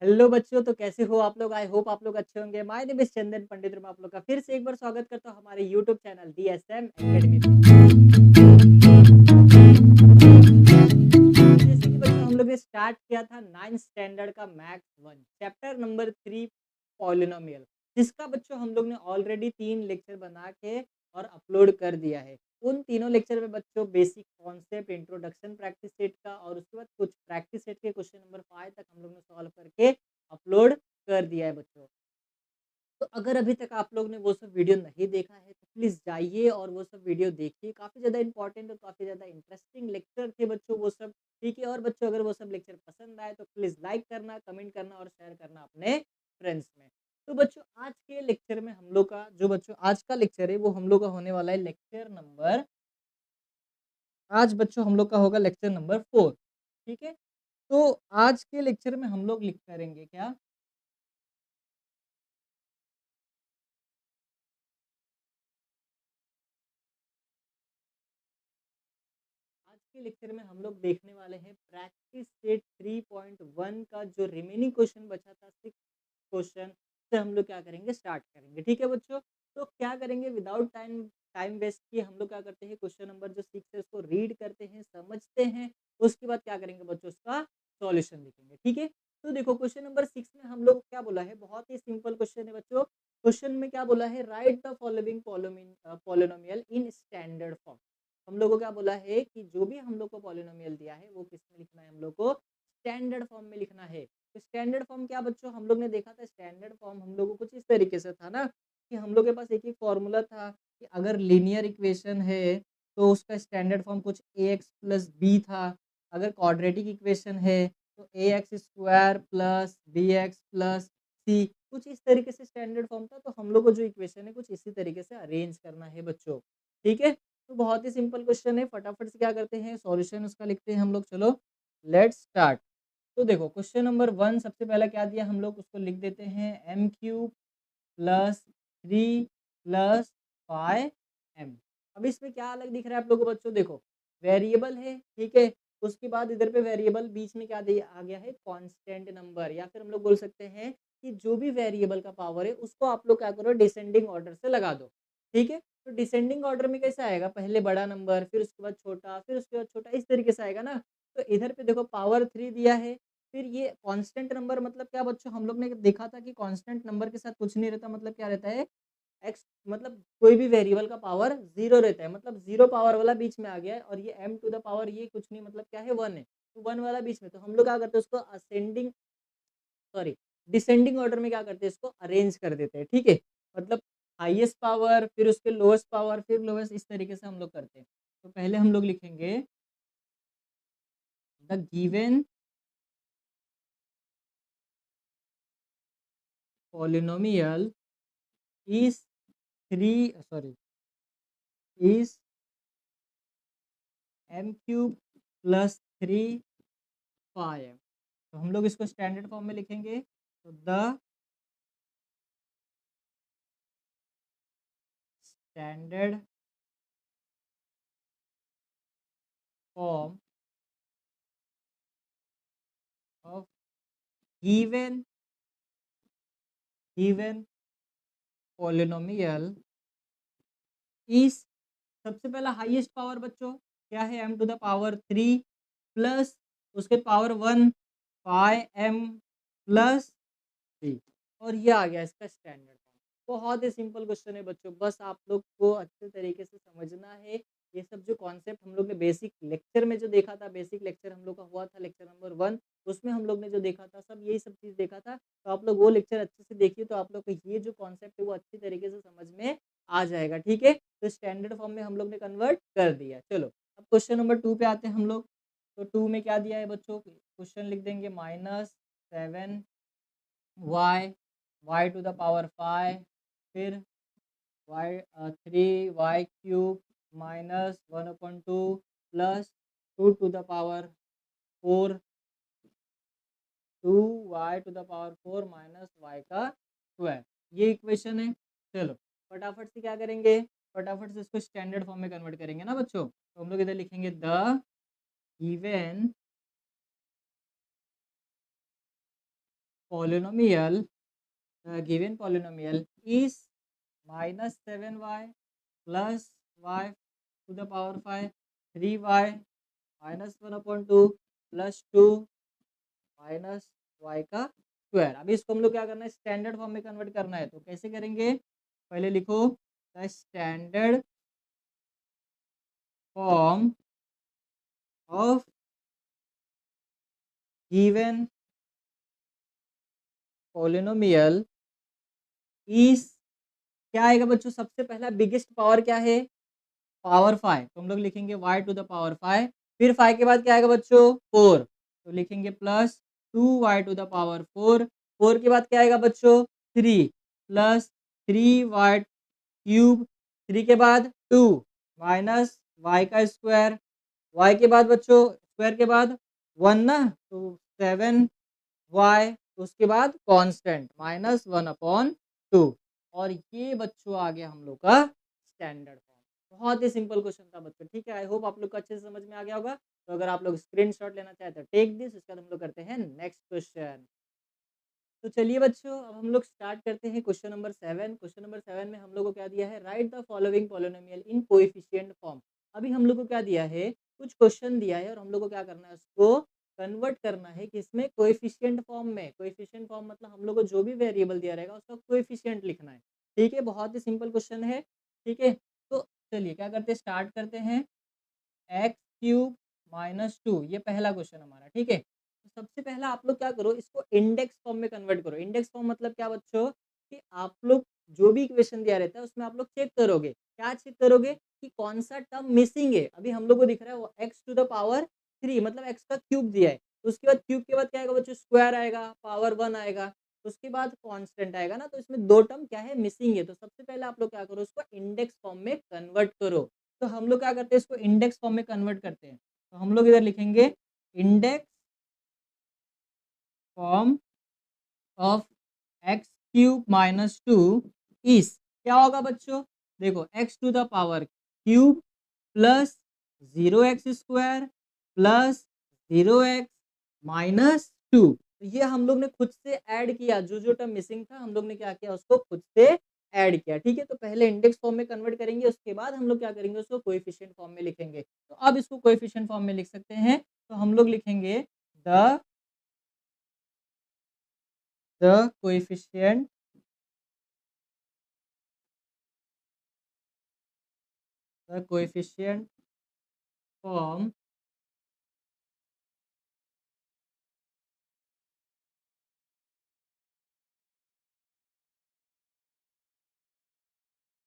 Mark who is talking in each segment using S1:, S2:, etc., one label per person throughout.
S1: Hello बच्चों, तो कैसे हो आप लोग? आई होप आप लोग अच्छे होंगे। माय नेम इज़ चंदन पंडित और मैं आप लोग का फिर से एक बार स्वागत करता हूँ हमारे यूट्यूब चैनल डीएसएम एकेडमी पे। जैसे कि बच्चों हम लोग ने स्टार्ट किया था 9th स्टैंडर्ड का मैथ्स 1 चैप्टर नंबर 3 पॉलिनोमियल, जिसका बच्चों हम लोग ने ऑलरेडी 3 लेक्चर बना के और अपलोड कर दिया है। उन तीनों लेक्चर में बच्चों basic concept, introduction practice set का और उसके बाद कुछ प्रैक्टिस सेट के क्वेश्चन नंबर 5 तक हम लोग ने सॉल्व करके अपलोड कर दिया है बच्चों। तो अगर अभी तक आप लोग ने वो सब वीडियो नहीं देखा है तो प्लीज़ जाइए और वो सब वीडियो देखिए। काफ़ी ज़्यादा इम्पोर्टेंट और काफ़ी ज़्यादा इंटरेस्टिंग लेक्चर थे बच्चों वो सब, ठीक है? और बच्चों अगर वो सब लेक्चर पसंद आए तो प्लीज़ लाइक करना, कमेंट करना और शेयर करना अपने फ्रेंड्स में। तो बच्चों आज के लेक्चर में हम लोग का जो बच्चों आज का लेक्चर है वो हम लोग का होने वाला है लेक्चर नंबर आज बच्चों हम लोग का होगा लेक्चर नंबर 4, ठीक है? तो आज के लेक्चर में हम लोग लिख करेंगे क्या? आज के लेक्चर में हम लोग देखने वाले हैं प्रैक्टिस सेट 3.1 का जो रिमेनिंग क्वेश्चन बचा था 6 क्वेश्चन से हम लोग क्या करेंगे स्टार्ट करेंगे, ठीक है बच्चों? तो क्या करेंगे विदाउट टाइम टाइम वेस्ट किए हम लोग क्या करते हैं क्वेश्चन नंबर जो 6 है उसको रीड करते हैं, समझते हैं, उसके बाद क्या करेंगे बच्चों उसका सॉल्यूशन लिखेंगे, ठीक है? तो देखो क्वेश्चन नंबर 6 में हम लोग को क्या बोला है, बहुत ही सिंपल क्वेश्चन है बच्चों। क्वेश्चन में क्या बोला है, right the following polynomial in standard form. हम लोग को क्या बोला है कि जो भी हम लोग को पॉलिनोमियल दिया है वो किसमें लिखना है, हम लोग को स्टैंडर्ड फॉर्म में लिखना है। तो स्टैंडर्ड फॉर्म क्या बच्चों हम लोग ने देखा था, स्टैंडर्ड फॉर्म हम लोग को कुछ इस तरीके से था ना कि हम लोग के पास एक ही फॉर्मूला था कि अगर लीनियर इक्वेशन है तो उसका स्टैंडर्ड फॉर्म कुछ ax प्लस बी था। अगर क्वाड्रेटिक इक्वेशन है तो ax square plus B X plus C, कुछ इस तरीके से स्टैंडर्ड फॉर्म था। तो हम लोग को जो इक्वेशन है कुछ इसी तरीके से अरेंज करना है बच्चों, ठीक है? तो बहुत ही सिंपल क्वेश्चन है, फटाफट से क्या करते हैं सॉल्यूशन उसका लिखते हैं हम लोग। चलो लेट्स स्टार्ट। तो देखो क्वेश्चन नंबर 1 सबसे पहला क्या दिया, हम लोग उसको लिख देते हैं M cube plus 3 plus 5m। अब इसमें क्या अलग दिख रहा है आप लोगों को बच्चों, देखो वेरिएबल है, ठीक है? उसके बाद इधर पे वेरिएबल बीच में क्या दिया आ गया है, कांस्टेंट नंबर, या फिर हम लोग बोल सकते हैं कि जो भी वेरिएबल का पावर है उसको आप लोग क्या करो डिसेंडिंग ऑर्डर से लगा दो, ठीक है? तो डिसेंडिंग ऑर्डर में कैसा आएगा, पहले बड़ा नंबर फिर उसके बाद छोटा फिर उसके बाद छोटा, इस तरीके से आएगा ना। तो इधर पे देखो पावर 3 दिया है, फिर ये कांस्टेंट नंबर मतलब क्या बच्चों, हम लोग ने देखा था कि कांस्टेंट नंबर के साथ कुछ नहीं रहता, मतलब क्या रहता है एक्स, मतलब कोई भी वेरिएबल का पावर 0 रहता है, मतलब 0 पावर वाला बीच में आ गया है। और ये m टू द पावर ये कुछ नहीं, मतलब क्या है 1 है, तो 1 वाला बीच में। तो हम लोग क्या करते हैं उसको असेंडिंग सॉरी डिसेंडिंग ऑर्डर में क्या करते हैं इसको अरेंज कर देते हैं, ठीक है? मतलब हाईएस्ट पावर फिर उसके लोएस्ट पावर फिर लोएस्ट, इस तरीके से हम लोग करते हैं। तो पहले हम लोग लिखेंगे the given polynomial is three sorry is m cube plus 3 5m। तो हम लोग इसको स्टैंडर्ड फॉर्म में लिखेंगे, तो the standard form of given given polynomial is, सबसे पहला हाईएस्ट पावर बच्चों क्या है, m to the power 3 plus उसके पावर 1 5m प्लस 3, और ये आ गया इसका स्टैंडर्ड फॉर्म। बहुत ही सिंपल क्वेश्चन है बच्चों, बस आप लोग को अच्छे तरीके से समझना है। ये सब जो कॉन्सेप्ट हम लोग ने बेसिक लेक्चर में जो देखा था, बेसिक लेक्चर हम लोग का हुआ था लेक्चर नंबर 1, उसमें हम लोग ने जो देखा था सब यही सब चीज़ देखा था। तो आप लोग वो लेक्चर अच्छे से देखिए तो आप लोग को ये जो कॉन्सेप्ट है वो अच्छी तरीके से समझ में आ जाएगा, ठीक है? तो स्टैंडर्ड फॉर्म में हम लोग ने कन्वर्ट कर दिया। चलो अब क्वेश्चन नंबर 2 पे आते हैं हम लोग। तो 2 में क्या दिया है बच्चों, क्वेश्चन लिख देंगे -7y Y to the power 5, फिर y 3y³ -1/2 plus 2 to the power 4 -y का स्क्वायर, ये इक्वेशन है। चलो फटाफट से क्या करेंगे, फटाफट से इसको स्टैंडर्ड फॉर्म में कन्वर्ट करेंगे ना बच्चों। तो हम लोग इधर लिखेंगे the given polynomial, the given polynomial is minus 7y plus y to the power 5, 3y minus 1/2 plus 2 minus Y का स्क्वायर। अभी इसको हम लोग क्या करना है, स्टैंडर्ड फॉर्म में कन्वर्ट करना है। तो कैसे करेंगे, पहले लिखो the standard form of given polynomial is, क्या आएगा बच्चों, सबसे पहला बिगेस्ट पावर क्या है, पावर 5। तो हम लोग लिखेंगे y टू द पावर 5, फिर 5 के बाद क्या आएगा बच्चों, 4। तो लिखेंगे plus 2y to the power 4, 4 के बाद क्या आएगा बच्चों, 3 प्लस 3y क्यूब, 3 के बाद 2 माइनस y का स्क्वायर, y के बाद बच्चों स्क्वायर के बाद 1 ना, तो 7y, उसके बाद कांस्टेंट माइनस 1/2। और ये बच्चों आ गया हम लोग का स्टैंडर्ड फॉर्म। बहुत ही सिंपल क्वेश्चन था बच्चों, ठीक है। आई होप आप लोग को अच्छे से समझ में आ गया होगा। तो अगर आप लोग स्क्रीनशॉट लेना चाहते हैं तो टेक दिस, उसके बाद हम लोग करते हैं नेक्स्ट क्वेश्चन। तो चलिए बच्चों, अब हम लोग स्टार्ट करते हैं क्वेश्चन नंबर 7। क्वेश्चन नंबर 7 में हम लोग को क्या दिया है, right the following polynomial in coefficient form. अभी हम लोग को क्या दिया है, कुछ क्वेश्चन दिया है और हम लोग को क्या करना है, उसको कन्वर्ट करना है किसमें, कोएफिशिएंट फॉर्म में। कोएफिशिएंट फॉर्म मतलब हम लोग को जो भी वेरिएबल दिया रहेगा उसका कोएफिशिएंट लिखना है, ठीक है। बहुत ही सिंपल क्वेश्चन है, ठीक है। तो चलिए क्या करते हैं, स्टार्ट करते हैं। एक्स क्यूब माइनस 2, ये पहला क्वेश्चन हमारा, ठीक है। तो सबसे पहला आप लोग क्या करो, इसको इंडेक्स फॉर्म में कन्वर्ट करो। इंडेक्स फॉर्म मतलब क्या बच्चों, कि आप लोग जो भी इक्वेशन दिया रहता है उसमें आप लोग चेक करोगे, क्या चेक करोगे कि कौन सा टर्म मिसिंग है। अभी हम लोग को दिख रहा है वो एक्स टू द पावर 3, मतलब एक्स का क्यूब दिया है। उसके बाद क्यूब के बाद क्या आएगा बच्चों, स्क्वायर आएगा, पावर 1 आएगा, उसके बाद कांस्टेंट आएगा ना। तो इसमें दो टर्म क्या है, मिसिंग है। तो सबसे पहले आप लोग क्या करो, उसको इंडेक्स फॉर्म में कन्वर्ट करो। तो हम लोग क्या करते हैं, इसको इंडेक्स फॉर्म में कन्वर्ट करते हैं। तो हम लोग इधर लिखेंगे index form of x cube minus 2 is, क्या होगा बच्चों, देखो x to the power cube plus 0x square plus 0x minus 2। तो ये हम लोग ने खुद से ऐड किया, जो जो टर्म मिसिंग था हम लोग ने क्या किया, उसको खुद से ऐड किया, ठीक है। तो पहले इंडेक्स फॉर्म में कन्वर्ट करेंगे, उसके बाद हम लोग क्या करेंगे, उसको कोएफिशिएंट फॉर्म में लिखेंगे। तो अब इसको कोएफिशिएंट फॉर्म में लिख सकते हैं। तो हम लोग लिखेंगे the coefficient form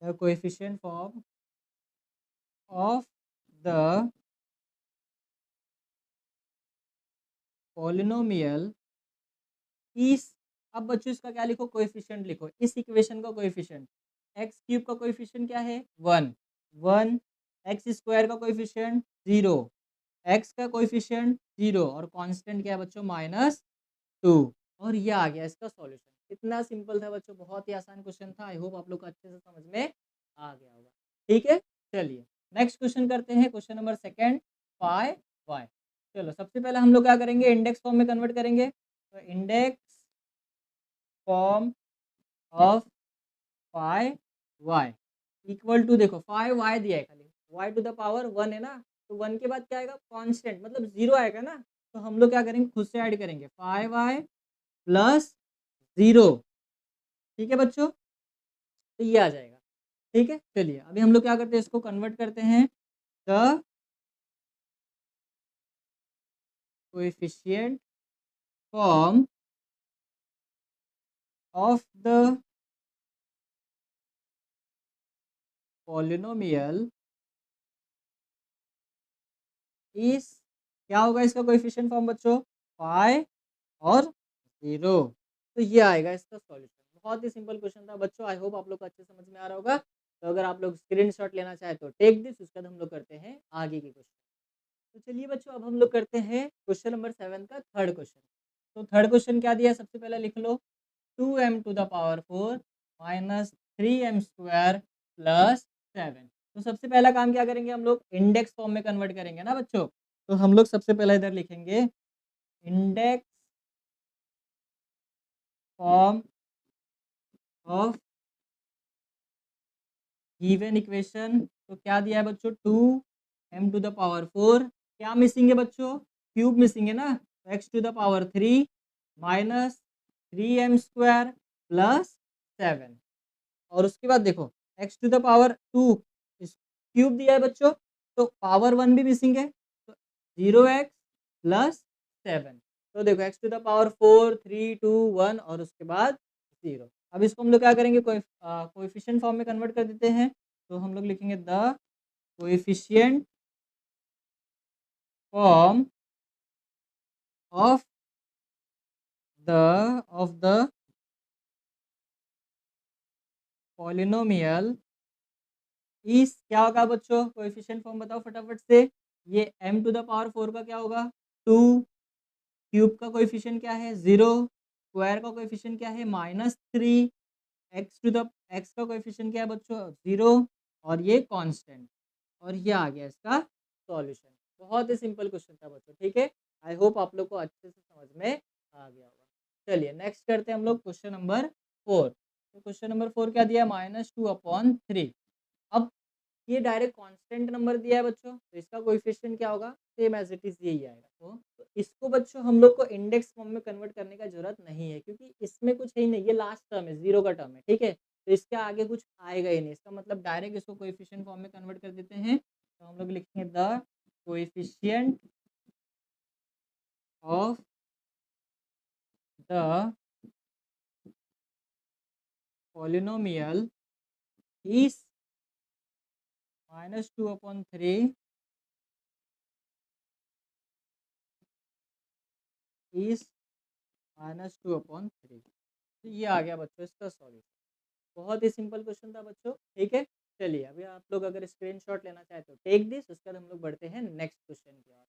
S1: the coefficient form of the polynomial इस, अब बच्चों इसका क्या लिखो, कोएफिशिएंट लिखो। इस इक्वेशन का कोएफिशिएंट, एक्स क्यूब का कोएफिशिएंट क्या है, 1 1, एक्स स्क्वायर का कोएफिशिएंट 0, एक्स का कोएफिशिएंट 0 और कांस्टेंट क्या है बच्चों, -2। और ये आ गया इसका सॉल्यूशन। कितना सिंपल था बच्चों, बहुत ही आसान क्वेश्चन था। आई होप आप लोग को अच्छे से समझ में आ गया होगा, ठीक है। चलिए नेक्स्ट क्वेश्चन करते हैं, question number second, five y. चलो सबसे पहले हम लोग क्या करेंगे, इंडेक्स फॉर्म में कन्वर्ट करेंगे। तो index form of five y equal to, देखो फाई वाई दिया है खाली, वाई टू द पावर 1 है ना। तो 1 के बाद क्या आएगा, कांस्टेंट मतलब 0 आएगा ना। तो हम लोग क्या करेंगे, खुद से ऐड करेंगे, फाई वाई प्लस 0, ठीक है बच्चों। तो ये आ जाएगा, ठीक है। चलिए अभी हम लोग क्या करते हैं, इसको कन्वर्ट करते हैं the coefficient form of the polynomial इस, क्या होगा इसका कोएफिशिएंट फॉर्म बच्चों, फाई और 0। तो ये आएगा इसका सॉल्यूशन। बहुत ही सिंपल क्वेश्चन था बच्चों। आई होप आप लोग को अच्छे समझ में आ रहा होगा। तो अगर आप लोग स्क्रीनशॉट लेना चाहे तो टेक दिस, उसके बाद हम लोग करते हैं आगे के क्वेश्चन। तो चलिए बच्चों, अब हम लोग करते हैं क्वेश्चन नंबर 7 का थर्ड क्वेश्चन। तो थर्ड क्वेश्चन क्या दिया है, सबसे पहले लिख लो 2m to the power 4 minus 3m square plus 7। तो सबसे पहला काम क्या करेंगे, हम लोग इंडेक्स फॉर्म में कन्वर्ट करेंगे ना बच्चों। तो हम लोग सबसे पहले इधर लिखेंगे index form of given equation. तो क्या दिया है बच्चों, 2m⁴। क्या मिसिंग है बच्चों, क्यूब मिसिंग है ना, तो x⁴ माइनस 3m² प्लस 7। और उसके बाद देखो x⁴ इस क्यूब दिया है बच्चों, तो पावर 1 भी मिसिंग है, तो 0x प्लस 7। तो देखो x⁴ 3 2 1 और उसके बाद 0। अब इसको हम लोग क्या करेंगे, कोएफिशिएंट फॉर्म में कन्वर्ट कर देते हैं। तो हम लोग लिखेंगे the coefficient form of the polynomial इस, क्या होगा बच्चों, कोएफिशिएंट फॉर्म बताओ फटाफट से। ये m⁴ का क्या होगा 2, क्यूब का कोएफिशिएंट क्या है 0, स्क्वायर का कोएफिशिएंट क्या है -3, एक्स का कोएफिशिएंट क्या है बच्चों 0, और ये कांस्टेंट, और ये आ गया इसका सॉल्यूशन। बहुत ही सिंपल क्वेश्चन था बच्चों, ठीक है। आई होप आप लोग को अच्छे से समझ में आ गया होगा। चलिए नेक्स्ट करते हैं हम लोग क्वेश्चन नंबर 4। तो क्वेश्चन नंबर 4 क्या दिया, -2/3। अब ये डायरेक्ट कांस्टेंट नंबर दिया है बच्चों, तो इसका कोएफिशिएंट क्या होगा, सेम एज इट इज यही आएगा। तो इसको बच्चों हम लोग को इंडेक्स फॉर्म में कन्वर्ट करने का जरूरत नहीं है, क्योंकि इसमें कुछ है ही नहीं, ये लास्ट टर्म है, 0 का टर्म है, ठीक है। तो इसके आगे कुछ आएगा ही नहीं, इसका मतलब डायरेक्ट इसको कोएफिशिएंट फॉर्म में कन्वर्ट कर देते हैं। तो हम लोग लिखेंगे the coefficient of the polynomial is -2/3 is -2/3। तो ये आ गया बच्चों इसका सॉल्यूशन। बहुत ही सिंपल क्वेश्चन था बच्चों, ठीक है। चलिए अभी आप लोग अगर स्क्रीनशॉट लेना चाहे तो टेक दिस, उसके बाद हम लोग बढ़ते हैं नेक्स्ट क्वेश्चन की ओर।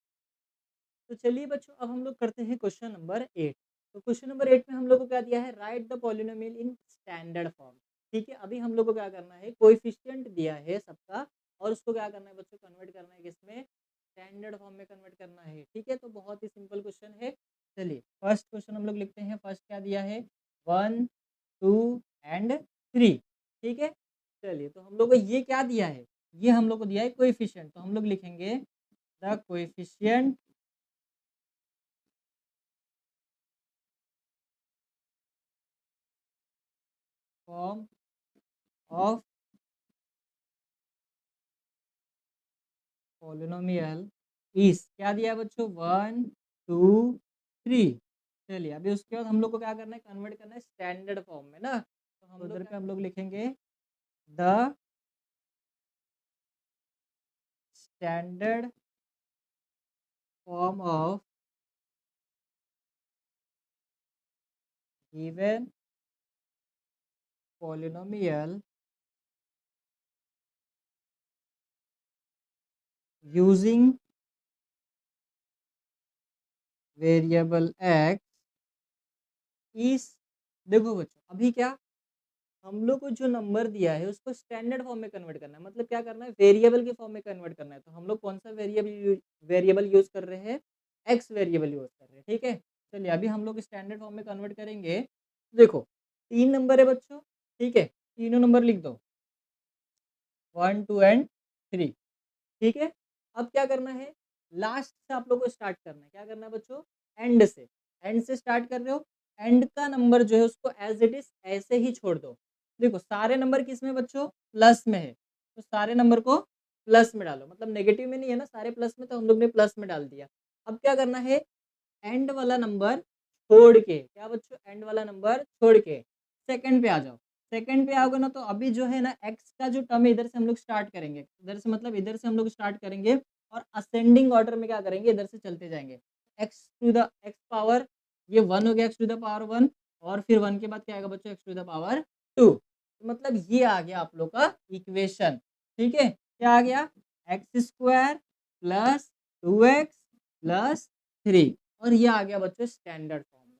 S1: तो चलिए बच्चों अब हम लोग करते हैं क्वेश्चन नंबर 8। तो क्वेश्चन नंबर 8 में हम लोग को क्या दिया है, right the polynomial in standard form. ठीक है, अभी हम लोग को क्या करना है, कोएफिशिएंट दिया है सबका, और उसको क्या करना है बच्चों, कन्वर्ट करना है किसमें, स्टैंडर्ड फॉर्म में कन्वर्ट करना है, ठीक है। तो बहुत ही सिंपल क्वेश्चन है। चलिए फर्स्ट क्वेश्चन हम लोग लिखते हैं। फर्स्ट क्या दिया है, 1 2 एंड 3, ठीक है। चलिए तो हम लोग को ये क्या दिया है, ये हम लोग को दिया है कोएफिशिएंट। तो हम लोग लिखेंगे the coefficient form of polynomial is, क्या दिया है बच्चों, 1 2 3। चलिए अभी उसके बाद हम लोग को क्या करना है, कन्वर्ट करना है स्टैंडर्ड फॉर्म में ना। तो हम उधर पे हम लोग लिखेंगे the standard form of given polynomial using variable x इस। देखो बच्चों अभी क्या, हम लोग को जो नंबर दिया है उसको स्टैंडर्ड फॉर्म में कन्वर्ट करना है, मतलब क्या करना है, वेरिएबल के फॉर्म में कन्वर्ट करना है। तो हम लोग कौन सा वेरिएबल यूज कर रहे हैं, एक्स वेरिएबल यूज कर रहे हैं, ठीक है। चलिए अभी हम लोग स्टैंडर्ड फॉर्म में कन्वर्ट करेंगे। देखो 3 नंबर है बच्चों, ठीक है, तीनों नंबर लिख दो, 1 2 एंड 3, ठीक है। अब क्या करना है, लास्ट से आप लोग को स्टार्ट करना है। क्या करना है बच्चों, एंड से स्टार्ट कर रहे हो, एंड का नंबर जो है उसको एज इट इज ऐसे ही छोड़ दो। देखो सारे नंबर किस में बच्चों, प्लस में है, तो सारे नंबर को प्लस में डालो, मतलब नेगेटिव में नहीं है ना, सारे प्लस में, तो हम लोग ने प्लस में डाल दिया। अब क्या करना है, एंड वाला नंबर छोड़ के, क्या बच्चों, एंड वाला नंबर छोड़ के सेकंड पे आ जाओ। सेकंड पे आओगे ना, तो अभी जो है ना एक्स का जो टर्म है इधर से हम लोग स्टार्ट करेंगे, इधर से मतलब इधर से हम लोग स्टार्ट करेंगे, और असेंडिंग ऑर्डर में क्या करेंगे, इधर से चलते जाएंगे। X to the x power, ये 1 हो गया, एक्स टू द पावर 1, और फिर 1 के बाद क्या आएगा बच्चों, एक्स टू द पावर 2। मतलब ये आ गया आप लोग का इक्वेशन, ठीक है। क्या आ गया, x² प्लस 2x प्लस 3, और ये आ गया बच्चों स्टैंडर्ड फॉर्म में।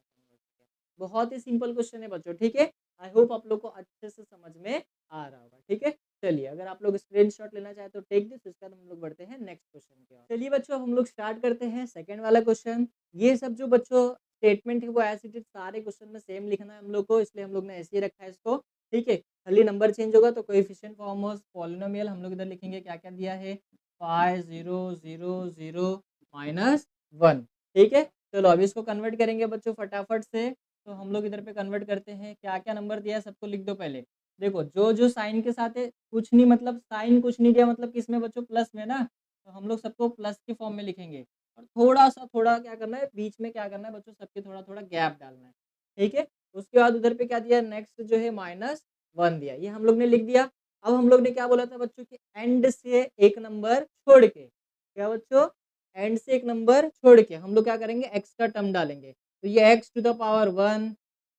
S1: बहुत ही सिंपल क्वेश्चन है बच्चों, ठीक है। आई होप आप लोग को अच्छे से समझ में आ रहा होगा, ठीक है। चलिए अगर आप लोग स्क्रीनशॉट लेना चाहे तो टेक दिस, उसके बाद हम लोग बढ़ते हैं नेक्स्ट क्वेश्चन की ओर। चलिए बच्चों हम लोग स्टार्ट करते हैं सेकंड वाला क्वेश्चन। ये सब जो बच्चों स्टेटमेंट है वो एज इट इज सारे क्वेश्चन में सेम लिखना है हम लोग को, इसलिए हम लोग ने ऐसे ही रखा है इसको। ठीक है, खाली नंबर चेंज होगा तो कोएफिशिएंट फॉर्म ऑफ पॉलिनोमियल हम लोग इधर लिखेंगे क्या क्या दिया है 5 0 0 0 -1। ठीक है, चलो अभी इसको कन्वर्ट करेंगे बच्चों फटाफट से। तो हम लोग इधर पे कन्वर्ट करते हैं, क्या क्या नंबर दिया है सबको लिख दो पहले। देखो जो जो साइन के साथ है कुछ नहीं, मतलब साइन कुछ नहीं दिया मतलब किसमें बच्चों प्लस में ना, तो हम लोग सबको प्लस के फॉर्म में लिखेंगे। और थोड़ा-सा थोड़ा क्या करना है बीच में क्या करना है बच्चों सबके थोड़ा-थोड़ा गैप डालना है। ठीक है? उसके बाद उधर पे क्या दिया नेक्स्ट जो है -1 दिया, ये हम लोग ने लिख दिया। अब हम लोग ने क्या बोला था बच्चों कि एंड से एक नंबर छोड़ के, क्या बच्चों? एंड से एक नंबर छोड़ के हम लोग क्या करेंगे एक्स का टर्म डालेंगे। तो ये x to the power 1,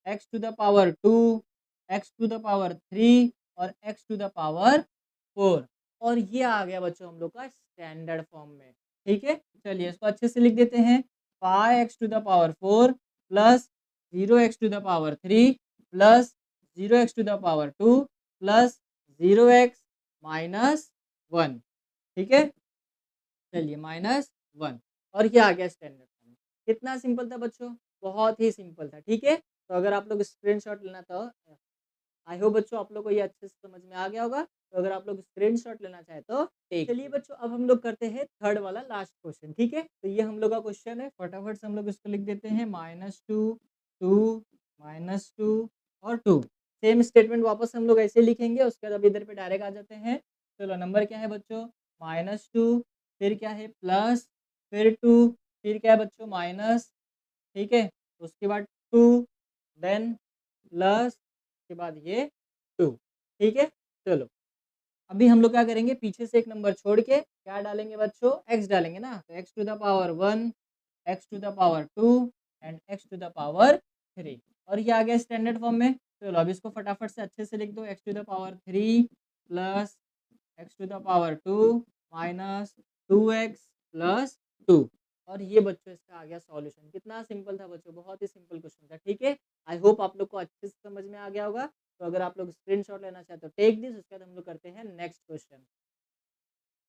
S1: x to the power 2, x to the power 3 और x टू द पावर 4 और ये आ गया बच्चों हम लोग का स्टैंडर्ड फॉर्म में। ठीक है? चलिए इसको अच्छे से लिख देते हैं 5x to the power 4 plus 0x to the power 3 plus 0x to the power 2 plus 0x minus 1। ठीक है? चलिए -1 और ये आ गया स्टैंडर्ड फॉर्म। कितना सिंपल था बच्चों? बहुत ही सिंपल था। ठीक है? तो अगर आप लोग स्क्रीनशॉट लेना तो आई होप बच्चों आप लोग को ये अच्छे से समझ में आ गया होगा। तो अगर आप लोग स्क्रीनशॉट लेना चाहें तो टेक चलिए बच्चों अब हम लोग करते हैं थर्ड वाला लास्ट क्वेश्चन। ठीक है? तो ये हम लोग का क्वेश्चन है, फटाफट से हम लोग इसको लिख देते हैं -2 2 -2 और 2। सेम स्टेटमेंट वापस हम लोग ऐसे लिखेंगे, उसके बाद अब इधर पे डायरेक्ट आ जाते हैं। चलो नंबर क्या है बच्चों? -2 फिर क्या है प्लस, फिर 2 फिर क्या है बच्चों माइनस। ठीक है? उसके बाद 2 देन प्लस उसके बाद ये 2। ठीक है? चलो अभी हम लोग क्या करेंगे पीछे से एक नंबर छोड़ के क्या डालेंगे बच्चों x डालेंगे ना, तो x to the power 1, x to the power 2 and x to the power 3 और ये आ गया स्टैंडर्ड फॉर्म में। चलो अब इसको फटाफट से अच्छे से लिख दो x to the power 3 plus x to the power 2 minus 2x plus 2 और ये बच्चों इसका आ गया सॉल्यूशन। कितना सिंपल था बच्चों, बहुत ही सिंपल क्वेश्चन था। ठीक है, आई होप आप लोग को अच्छे से समझ में आ गया होगा। तो अगर आप लोग स्क्रीनशॉट लेना चाहते हो टेक दिस, उसके बाद हम लोग करते हैं नेक्स्ट क्वेश्चन।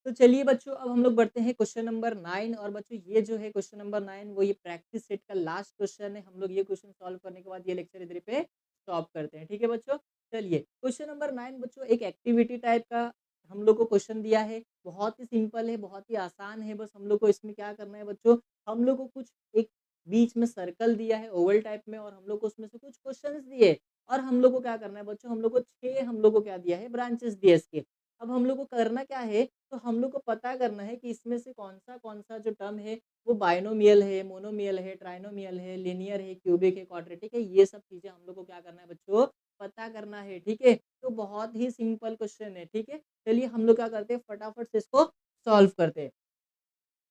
S1: तो चलिए बच्चों अब हम लोग बढ़ते हैं क्वेश्चन नंबर 9 और बच्चों ये जो है क्वेश्चन नंबर 9 वो ये प्रैक्टिस सेट का लास्ट क्वेश्चन है। हम लोग ये क्वेश्चन सॉल्व करने के बाद ये लेक्चर इधर पे स्टॉप करते हैं। ठीक है बच्चों, चलिए क्वेश्चन नंबर 9 बच्चों एक एक्टिविटी टाइप का हम लोग को क्वेश्चन दिया है। बहुत ही सिंपल है, बहुत ही आसान है। बस हम लोग को इसमें क्या करना है बच्चों, हम लोग को कुछ एक बीच में सर्कल दिया है ओवल टाइप में और हम लोग को उसमें से कुछ क्वेश्चंस दिए और हम लोग को क्या करना है बच्चों, हम लोग को 6 हम लोग को क्या दिया है ब्रांचेस दिए इसके। अब हम लोग को करना क्या है, तो हम लोग को पता करना है कि इसमें से कौन-सा जो टर्म है वो बायनोमियल है, मोनोमियल है, ट्राइनोमियल है, लीनियर है, क्यूबिक है, क्वाड्रेटिक है। ये सब चीज़ें हम लोग को क्या करना है बच्चों, पता करना है। ठीक है? तो बहुत ही सिंपल क्वेश्चन है। ठीक है? चलिए हम लोग क्या करते हैं फटाफट से इसको सॉल्व करते हैं।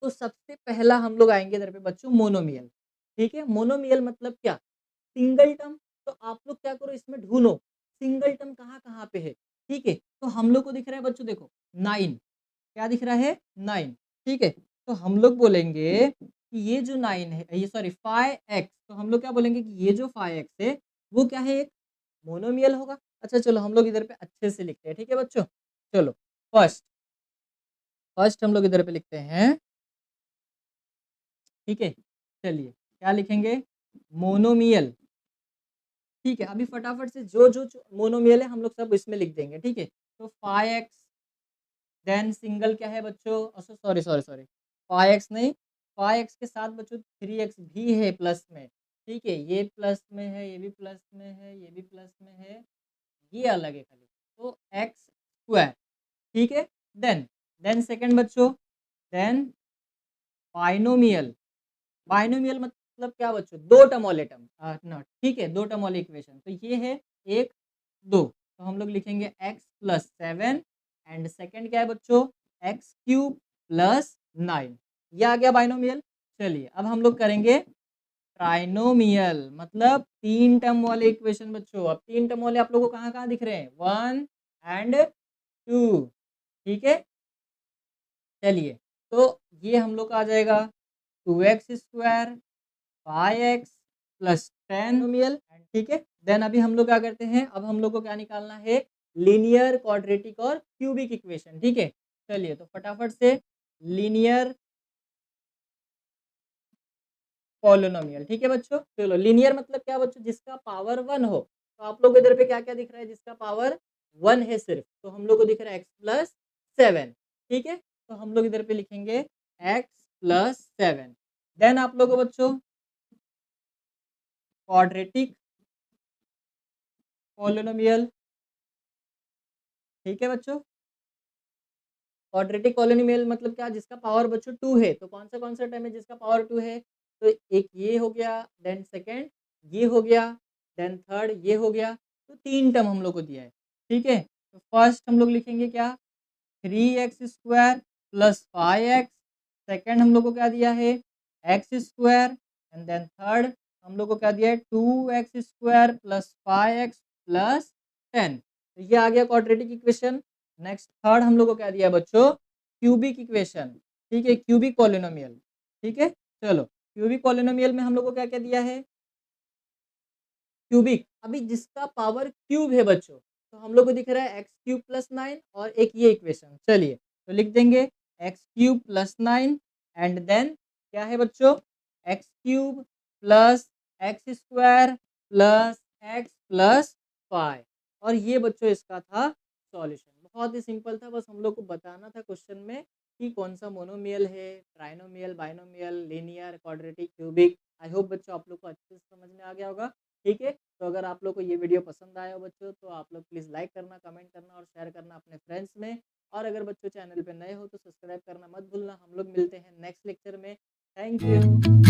S1: तो सबसे पहला हम लोग आएँगे इधर पे बच्चों मोनोमियल। ठीक है? मोनोमियल मतलब क्या? Single term. तो आप लोग क्या करो इसमें ढूँढो, सिंगल टर्म कहाँ-कहाँ पे है। ठीक है? तो हम लोग को दिख रहा है बच्चों देखो 9, क्या दिख रहा है 9। ठीक है? तो हम लोग बोलेंगे कि ये जो 9 है ये सॉरी 5x, तो हम लोग क्या बोलेंगे कि ये जो 5x है वो क्या है एक मोनोमियल होगा। अच्छा चलो हम लोग इधर पे अच्छे से लिखते हैं। ठीक है बच्चों? चलो फर्स्ट फर्स्ट हम लोग इधर पे लिखते हैं। ठीक है? चलिए क्या लिखेंगे मोनोमियल। ठीक है, अभी फटाफट से जो मोनोमियल है हम लोग सब इसमें लिख देंगे। ठीक है? तो 5x देन सिंगल क्या है बच्चों, सॉरी सॉरी सॉरी 5x नहीं, 5x के साथ बच्चों 3x भी है प्लस में। ठीक है? ये प्लस में है, ये भी प्लस में है, ये भी प्लस में है, ये अलग है खाली। तो एक्स स्क्वायर। ठीक है? देन देन सेकंड बच्चों, देन बाइनोमियल। बाइनोमियल मतलब क्या बच्चों, 2 टर्म वाले टर्म नॉट ठीक है, 2 टर्म वाले इक्वेशन। तो ये है 1 2, तो हम लोग लिखेंगे x प्लस 7 एंड सेकंड क्या है बच्चों एक्स क्यूब प्लस 9। ये आ गया बाइनोमियल। चलिए अब हम लोग करेंगे ट्राइनोमियल, मतलब 3 टर्म वाले इक्वेशन बच्चों। अब 3 टर्म वाले आप लोगों को कहाँ-कहाँ दिख रहे हैं 1 एंड 2। ठीक है? चलिए तो ये हम लोग का आ जाएगा 2x स्क्वायर 5x प्लस 10 नोमियल। ठीक है? देन अभी हम लोग क्या करते हैं, अब हम लोग को क्या निकालना है लीनियर क्वाड्रेटिक और क्यूबिक इक्वेशन। ठीक है? चलिए तो फटाफट से लीनियर पॉलिनोमियल। ठीक है बच्चों, चलो लीनियर मतलब क्या बच्चों, जिसका पावर 1 हो। तो आप लोग को इधर पे क्या क्या दिख रहा है, जिसका पावर 1 है सिर्फ, तो हम लोग को दिख रहा है x+7। ठीक है, तो हम लोग इधर पे लिखेंगे x+7। देन आप लोग को बच्चों क्वाड्रेटिक पॉलिनोमियल। ठीक है बच्चों, क्वाड्रेटिक पॉलिनोमियल मतलब क्या, जिसका पावर बच्चों 2 है। तो कौन सा टर्म है जिसका पावर 2 है, तो एक ये हो गया, देन सेकंड ये हो गया, देन थर्ड ये हो गया। तो 3 टर्म हम लोग को दिया है। ठीक है, तो फर्स्ट हम लोग लिखेंगे क्या, 3x² प्लस 5x। सेकेंड हम लोग को क्या दिया है, x²। एंड देन थर्ड हम लोग को क्या दिया है, 2x² प्लस 5x प्लस 10। तो ये आ गया क्वाड्रेटिक इक्वेशन। नेक्स्ट थर्ड हम लोग को क्या दिया है बच्चों, क्यूबिक इक्वेशन। ठीक है, क्यूबिक पॉलिनोमियल। ठीक है, चलो क्यूबिक पॉलिनोमियल में हम लोग को क्या क्या दिया है, क्यूबिक, अभी जिसका पावर क्यूब है बच्चों, तो हम लोग को दिख रहा है x³ + 9 और एक ये इक्वेशन। चलिए तो लिख देंगे x³ + 9 एंड देन क्या है बच्चों, x³ plus x² plus x plus 5। और ये बच्चों इसका था सॉल्यूशन। बहुत ही सिंपल था, बस हम लोग को बताना था क्वेश्चन में कि कौन सा मोनोमियल है, trinomial, binomial, linear, quadratic, cubic. I hope बच्चों आप लोग को अच्छे से समझ में आ गया होगा। ठीक है, तो अगर आप लोग को ये वीडियो पसंद आया हो बच्चों, तो आप लोग प्लीज़ लाइक करना, कमेंट करना और शेयर करना अपने फ्रेंड्स में। और अगर बच्चों चैनल पे नए हो तो सब्सक्राइब करना मत भूलना। हम लोग मिलते हैं नेक्स्ट लेक्चर में। Thank you.